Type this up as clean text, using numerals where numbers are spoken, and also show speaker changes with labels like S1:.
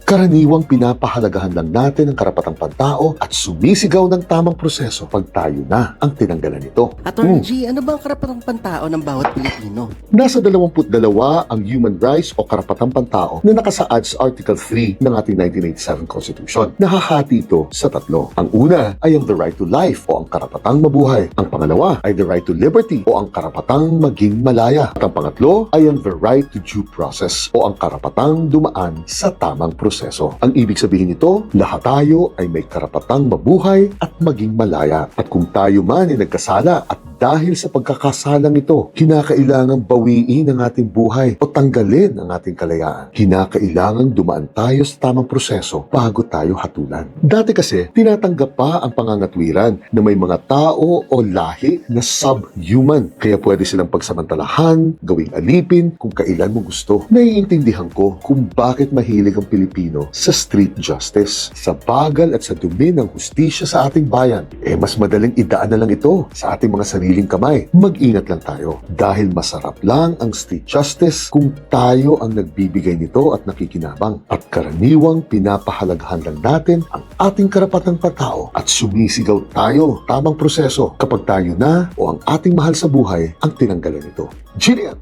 S1: Karaniwang pinapahalagahan lang natin ang karapatang pantao at sumisigaw ng tamang proseso pag tayo na ang tinanggalan nito.
S2: Attorney G, ano ba ang karapatang pantao ng bawat Pilipino?
S1: Nasa 22 ang human rights o karapatang pantao na nakasaad sa Article 3 ng ating 1987 Constitution. Nahahati ito sa tatlo. Ang una ay ang the right to life o ang karapatang mabuhay. Ang pangalawa ay the right to liberty o ang karapatang maging malaya. At ang pangatlo ay ang the right to due process o ang karapatang dumaan sa tamang proseso. Ang ibig sabihin nito, lahat tayo ay may karapatang mabuhay at maging malaya. At kung tayo man ay nagkasala at dahil sa pagkakasalang ito, kinakailangang bawiin ang ating buhay o tanggalin ang ating kalayaan. Kinakailangang dumaan tayo sa tamang proseso bago tayo hatulan. Dati kasi, tinatanggap pa ang pangangatwiran na may mga tao o lahi na subhuman. Kaya pwede silang pagsamantalahan, gawing alipin kung kailan mo gusto. Naiintindihan ko kung bakit mahilig ang Pilipino sa street justice. Sa bagal at sa dumi ng hustisya sa ating bayan, mas madaling idaan na lang ito sa ating mga sariling kamay. Mag-ingat lang tayo dahil masarap lang ang street justice kung tayo ang nagbibigay nito at nakikinabang. At karaniwang pinapahalagahan lang natin ang ating karapatang pantao at sumisigaw tayo tamang proseso kapag tayo na o ang ating mahal sa buhay ang tinanggalan nito. Jillian!